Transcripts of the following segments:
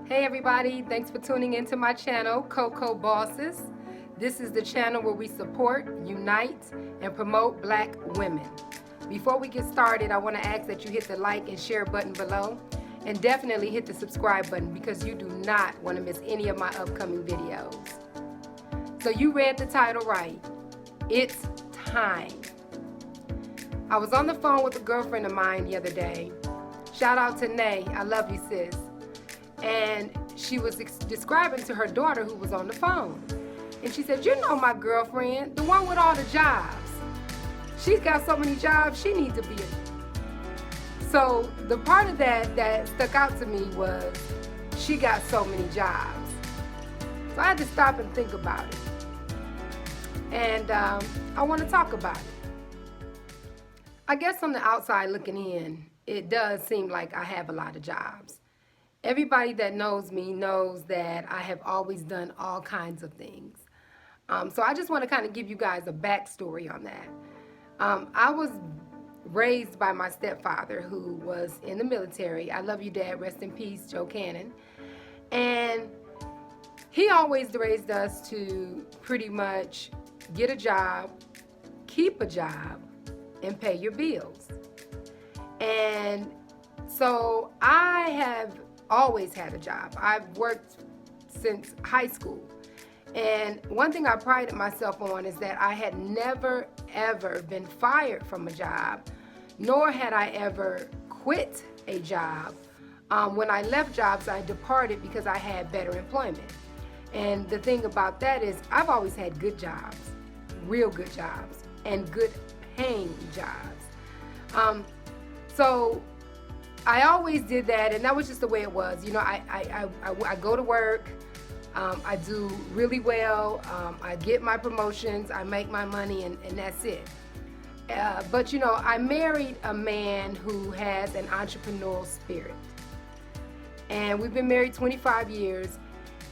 Hey everybody, thanks for tuning into my channel, Coco Bosses. This is the channel where we support, unite, and promote black women. Before we get started, I want to ask that you hit the like and share button below, and definitely hit the subscribe button because you do not want to miss any of my upcoming videos. So you read the title right. It's time. I was on the phone with a girlfriend of mine the other day. Shout out to Nay, I love you sis. And she was describing to her daughter who was on the phone. And she said, you know my girlfriend, the one with all the jobs. She's got so many jobs, she needs to be So the part of that stuck out to me was she got so many jobs. So I had to stop and think about it. And I want to talk about it. I guess on the outside looking in, it does seem like I have a lot of jobs. Everybody that knows me knows that I have always done all kinds of things. So I just want to kind of give you guys a backstory on that. I was raised by my stepfather who was in the military. I love you, Dad. Rest in peace, Joe Cannon. And he always raised us to pretty much get a job, keep a job, and pay your bills. And so I have always had a job. I've worked since high school. And one thing I prided myself on is that I had never, ever been fired from a job, nor had I ever quit a job. When I left jobs, I departed because I had better employment. And the thing about that is I've always had good jobs, real good jobs, and good paying jobs. So I always did that, and that was just the way it was. You know, I go to work, I do really well, I get my promotions, I make my money, and that's it. But you know, I married a man who has an entrepreneurial spirit. And we've been married 25 years,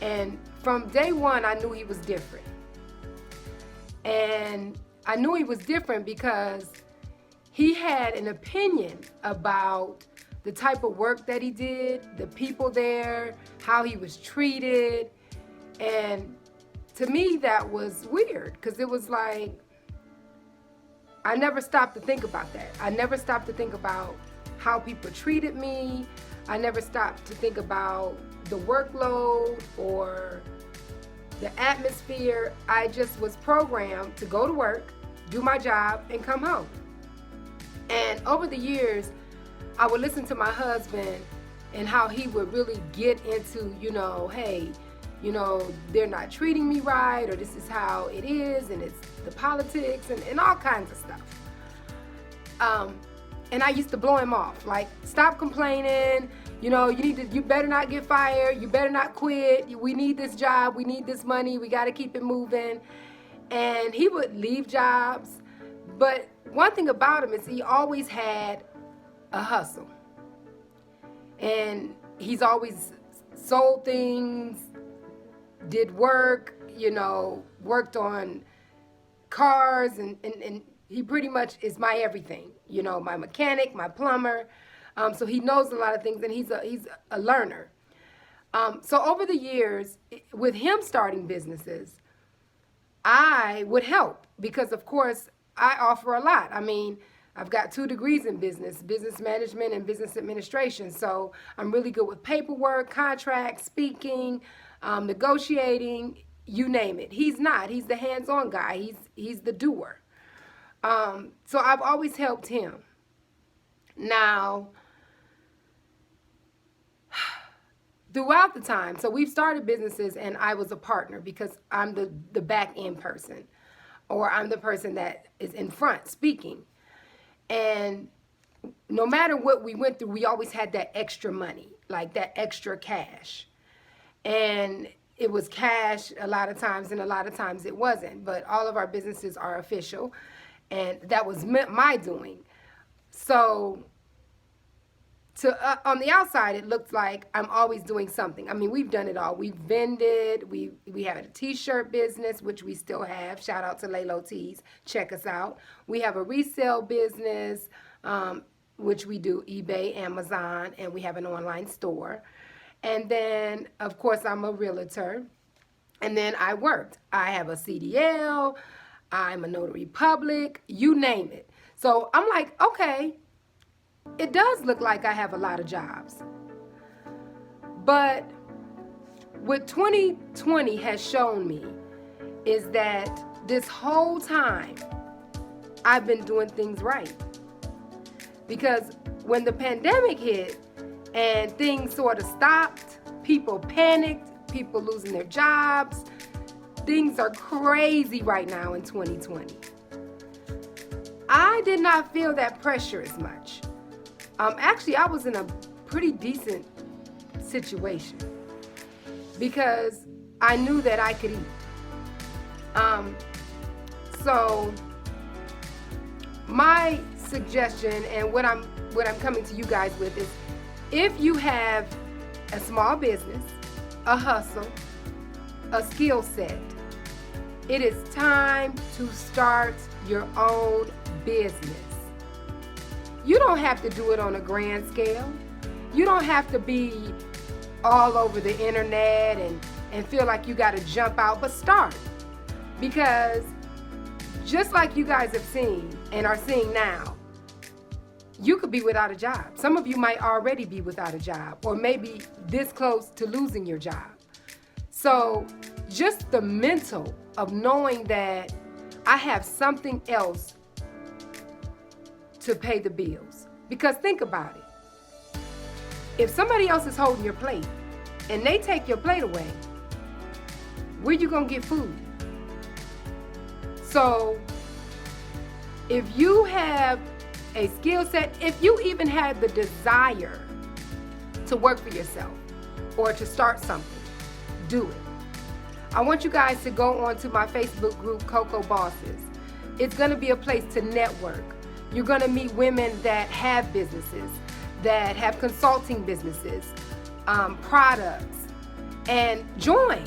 and from day one, I knew he was different. And I knew he was different because he had an opinion about the type of work that he did, the people there, how he was treated. And to me, that was weird because it was like, I never stopped to think about that. I never stopped to think about how people treated me. I never stopped to think about the workload or the atmosphere. I just was programmed to go to work, do my job, and come home. And over the years, I would listen to my husband and how he would really get into, you know, hey, you know, they're not treating me right, or this is how it is, and it's the politics and all kinds of stuff. And I used to blow him off, like, stop complaining, you know, you better not get fired, you better not quit, we need this job, we need this money, we got to keep it moving. And he would leave jobs, but one thing about him is he always had a hustle. And he's always sold things, did work, you know, worked on cars, and he pretty much is my everything, you know, my mechanic, my plumber. So he knows a lot of things, and he's a learner. So over the years, with him starting businesses, I would help because, of course, I offer a lot. I mean, I've got 2 degrees in business management and business administration. So I'm really good with paperwork, contracts, speaking, negotiating, you name it. He's not. He's the hands-on guy. He's the doer. So I've always helped him. Now, throughout the time, so we've started businesses and I was a partner because I'm the back end person, or I'm the person that is in front speaking. And no matter what we went through, we always had that extra money, like that extra cash. And it was cash a lot of times, and a lot of times it wasn't. But all of our businesses are official, and that was my doing. So on the outside, it looked like I'm always doing something. I mean, we've done it all. We've vended. We had a t-shirt business, which we still have. Shout out to Lalo Tees. Check us out. We have a resale business, which we do eBay, Amazon, and we have an online store. And then, of course, I'm a realtor. And then I worked. I have a CDL, I'm a notary public, you name it. So I'm like, okay, it does look like I have a lot of jobs. But what 2020 has shown me is that this whole time I've been doing things right. Because when the pandemic hit and things sort of stopped, people panicked, people losing their jobs, things are crazy right now in 2020. I did not feel that pressure as much. Actually, I was in a pretty decent situation because I knew that I could eat. So my suggestion and what I'm coming to you guys with is, if you have a small business, a hustle, a skill set, it is time to start your own business. You don't have to do it on a grand scale. You don't have to be all over the internet and feel like you got to jump out, but start. Because just like you guys have seen and are seeing now, you could be without a job. Some of you might already be without a job, or maybe this close to losing your job. So just the mental of knowing that I have something else to pay the bills. Because think about it. If somebody else is holding your plate and they take your plate away, where you gonna get food? So if you have a skill set, if you even have the desire to work for yourself or to start something, do it. I want you guys to go on to my Facebook group, Coco Bosses. It's gonna be a place to network. You're gonna meet women that have businesses, that have consulting businesses, products, and join.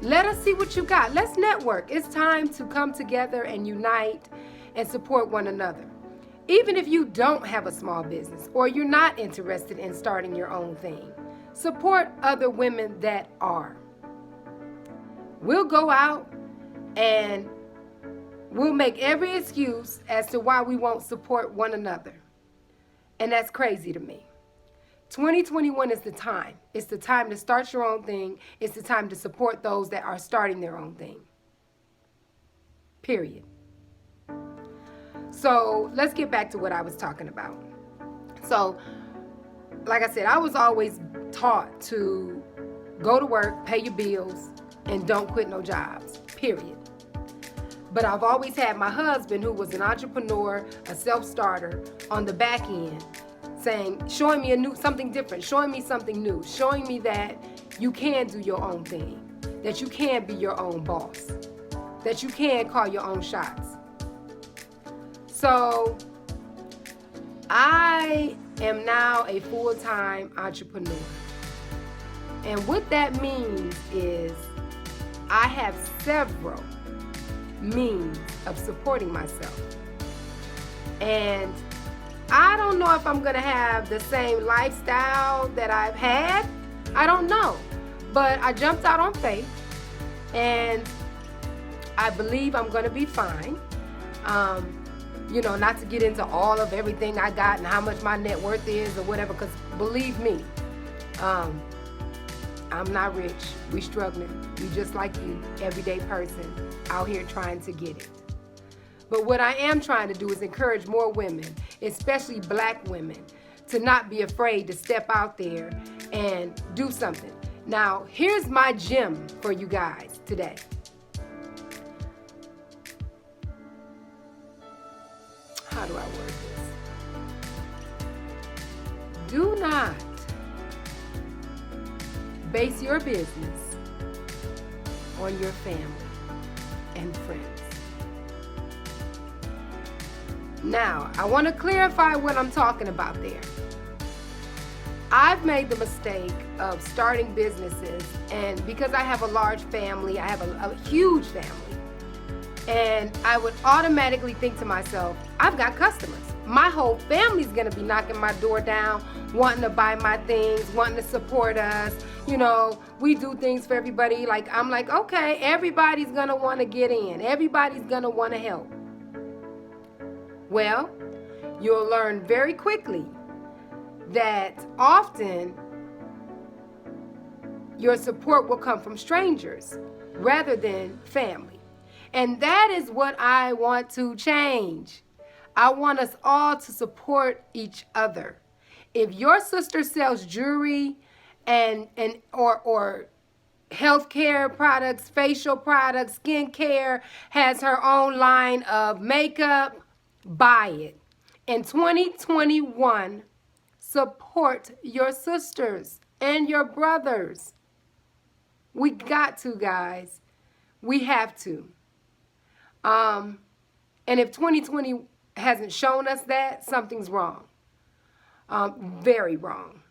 Let us see what you got. Let's network. It's time to come together and unite and support one another. Even if you don't have a small business or you're not interested in starting your own thing, support other women that are. We'll go out and we'll make every excuse as to why we won't support one another. And that's crazy to me. 2021 is the time. It's the time to start your own thing. It's the time to support those that are starting their own thing. Period. So let's get back to what I was talking about. So, like I said, I was always taught to go to work, pay your bills, and don't quit no jobs, period. But I've always had my husband, who was an entrepreneur, a self-starter, on the back end, showing me something different, showing me something new, showing me that you can do your own thing, that you can be your own boss, that you can call your own shots. So I am now a full-time entrepreneur. And what that means is I have several means of supporting myself. And I don't know if I'm gonna have the same lifestyle that I've had. I don't know. But I jumped out on faith, and I believe I'm gonna be fine. Not to get into all of everything I got and how much my net worth is or whatever, because believe me, I'm not rich. We struggling. We just like you, everyday person out here trying to get it. But what I am trying to do is encourage more women, especially Black women, to not be afraid to step out there and do something. Now, here's my gem for you guys today. How do I word this? Do not base your business on your family and friends. Now, I want to clarify what I'm talking about there. I've made the mistake of starting businesses, and because I have a large family, I have a huge family, and I would automatically think to myself, I've got customers. my whole family's gonna be knocking my door down, wanting to buy my things, wanting to support us. You know, we do things for everybody. Like, I'm like, okay, everybody's gonna wanna get in. Everybody's gonna wanna help. Well, you'll learn very quickly that often your support will come from strangers rather than family. And that is what I want to change. I want us all to support each other. If your sister sells jewelry or healthcare products, facial products, skincare, has her own line of makeup, buy it. In 2021, support your sisters and your brothers. We got to, guys. We have to. And if 2020 hasn't shown us that, something's wrong. Very wrong.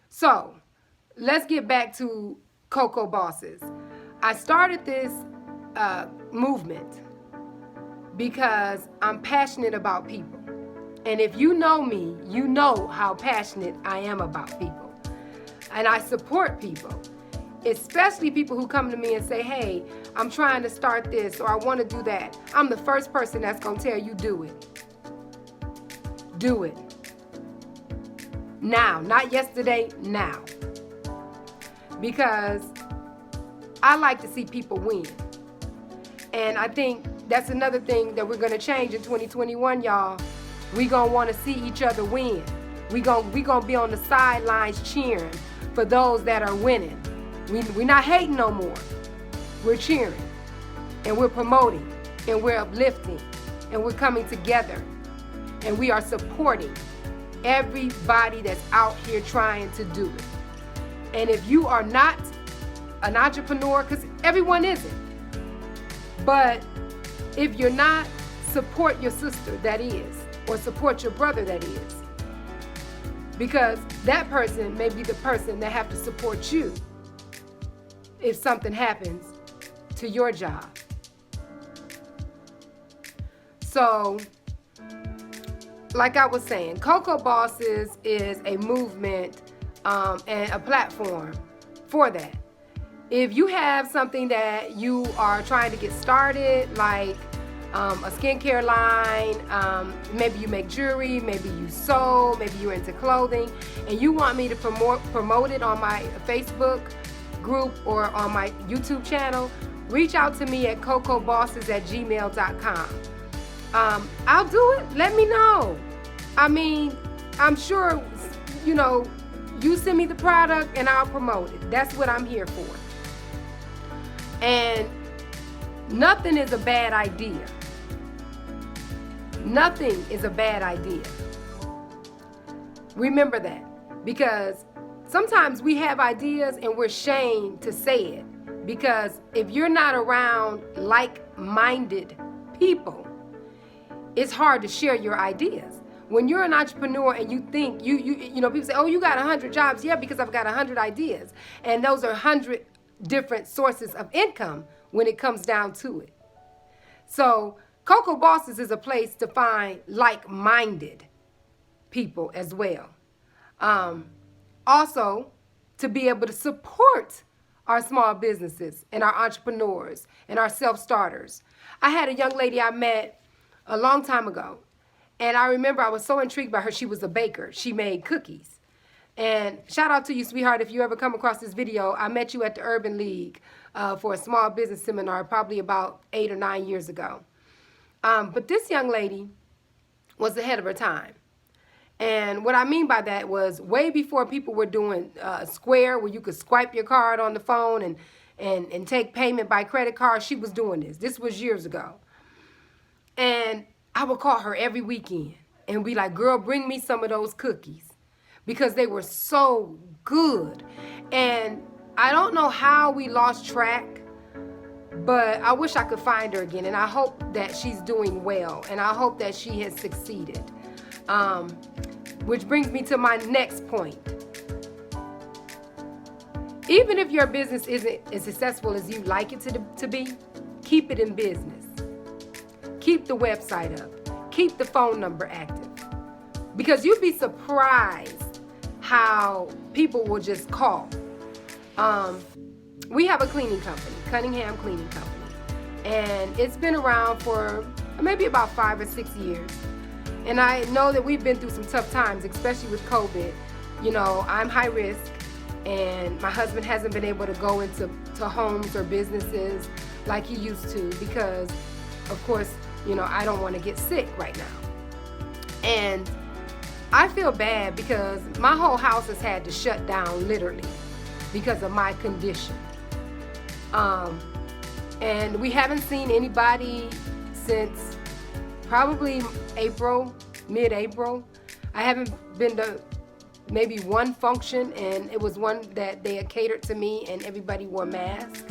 So let's get back to Cocoa Bosses. I started this movement because I'm passionate about people. And if you know me, you know how passionate I am about people. And I support people, especially people who come to me and say, hey, I'm trying to start this or I want to do that. I'm the first person that's going to tell you do it. Do it. Now, not yesterday, now. Because I like to see people win. And I think that's another thing that we're going to change in 2021, y'all. We're going to want to see each other win. We're going to be on the sidelines cheering for those that are winning. We're not hating no more. We're cheering. And we're promoting. And we're uplifting. And we're coming together. And we are supporting everybody that's out here trying to do it. And if you are not an entrepreneur, because everyone isn't, but if you're not, support your sister that is, or support your brother that is. Because that person may be the person that have to support you if something happens to your job. So, like I was saying, Cocoa Bosses is a movement and a platform for that. If you have something that you are trying to get started, like a skincare line, maybe you make jewelry, maybe you sew, maybe you're into clothing, and you want me to promote it on my Facebook group or on my YouTube channel, reach out to me at cocobosses@gmail.com. I'll do it. Let me know. I mean, I'm sure, you know, you send me the product and I'll promote it. That's what I'm here for. And nothing is a bad idea. Nothing is a bad idea. Remember that. Because sometimes we have ideas and we're ashamed to say it. Because if you're not around like-minded people, it's hard to share your ideas. When you're an entrepreneur and you think, you know, people say, oh, you got 100 jobs. Yeah, because I've got 100 ideas. And those are 100 different sources of income when it comes down to it. So Cocoa Bosses is a place to find like-minded people as well. Also, to be able to support our small businesses and our entrepreneurs and our self-starters. I had a young lady I met a long time ago. And I remember I was so intrigued by her. She was a baker. She made cookies. And shout out to you, sweetheart, if you ever come across this video. I met you at the Urban League for a small business seminar probably about 8 or 9 years ago. But this young lady was ahead of her time. And what I mean by that was way before people were doing Square, where you could swipe your card on the phone and take payment by credit card, she was doing this. This was years ago. And I would call her every weekend and be like, girl, bring me some of those cookies, because they were so good. And I don't know how we lost track, but I wish I could find her again. And I hope that she's doing well. And I hope that she has succeeded. Which brings me to my next point. Even if your business isn't as successful as you'd like it to be, keep it in business. Keep the website up. keep the phone number active, because you'd be surprised how people will just call. We have a cleaning company, Cunningham Cleaning Company, and it's been around for maybe about 5 or 6 years. And I know that we've been through some tough times, especially with COVID. You know, I'm high risk, and my husband hasn't been able to go into homes or businesses like he used to because, of course, you know, I don't want to get sick right now. And I feel bad because my whole house has had to shut down literally because of my condition. And we haven't seen anybody since probably April, mid-April. I haven't been to maybe one function, and it was one that they had catered to me and everybody wore masks.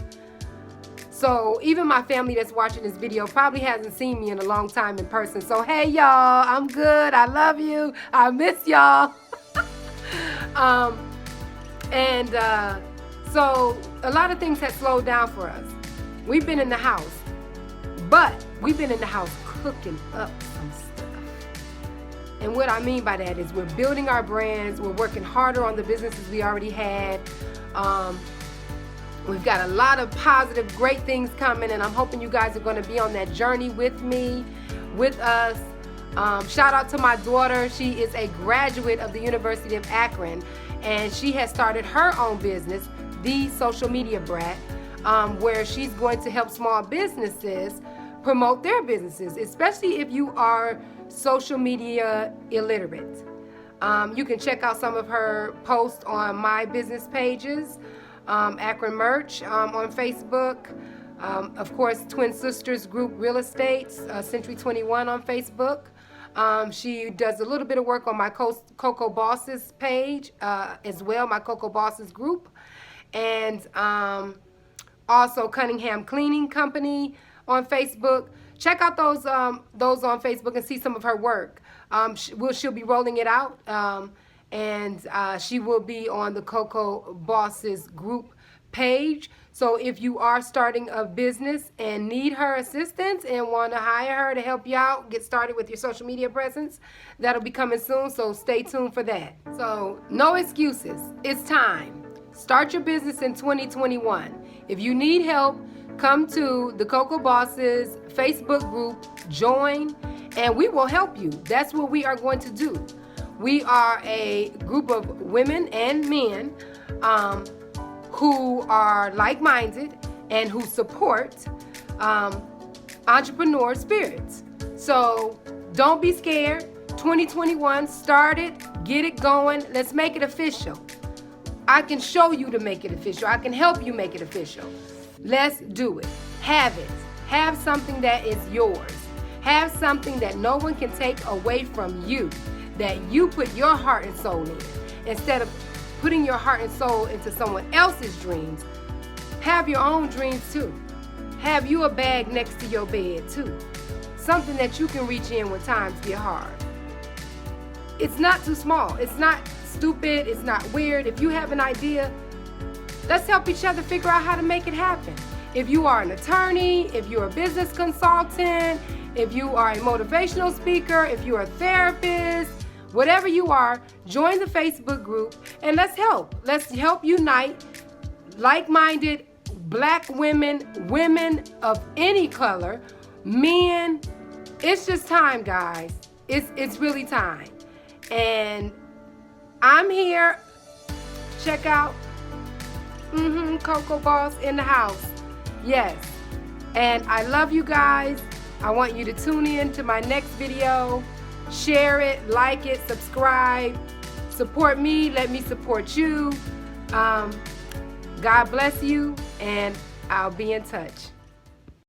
So even my family that's watching this video probably hasn't seen me in a long time in person. So hey y'all, I'm good, I love you, I miss y'all. So a lot of things have slowed down for us. We've been in the house, but we've been in the house cooking up some stuff. And what I mean by that is we're building our brands, we're working harder on the businesses we already had. We've got a lot of positive, great things coming, and I'm hoping you guys are going to be on that journey with me, with us. Shout out to my daughter. She is a graduate of the University of Akron, and she has started her own business, The Social Media Brat, where she's going to help small businesses promote their businesses, especially if you are social media illiterate. You can check out some of her posts on my business pages, Akron Merch on Facebook, of course Twin Sisters Group Real Estate, Century 21 on Facebook. She does a little bit of work on my Cocoa Bosses page as well, my Cocoa Bosses group, and also Cunningham Cleaning Company on Facebook. Check out those on Facebook and see some of her work. She'll be rolling it out, and she will be on the Cocoa Bosses group page. So if you are starting a business and need her assistance and want to hire her to help you out, get started with your social media presence, that'll be coming soon, so stay tuned for that. So no excuses, it's time. Start your business in 2021. If you need help, come to the Cocoa Bosses Facebook group, join, and we will help you. That's what we are going to do. We are a group of women and men who are like-minded and who support entrepreneur spirits. So don't be scared. 2021, start it, get it going. Let's make it official. I can show you to make it official. I can help you make it official. Let's do it. Have it. Have something that is yours. Have something that no one can take away from you, that you put your heart and soul in. Instead of putting your heart and soul into someone else's dreams, have your own dreams too. Have you a bag next to your bed too. Something that you can reach in when times get hard. It's not too small. It's not stupid. It's not weird. If you have an idea, let's help each other figure out how to make it happen. If you are an attorney, if you're a business consultant, if you are a motivational speaker, if you're a therapist, whatever you are, join the Facebook group and let's help. Let's help unite like-minded Black women, women of any color, men. It's just time, guys. It's really time. And I'm here. Check out Cocoa Boss in the house. Yes. And I love you guys. I want you to tune in to my next video. Share it, like it, subscribe. Support me. Let me support you. God bless you. And I'll be in touch.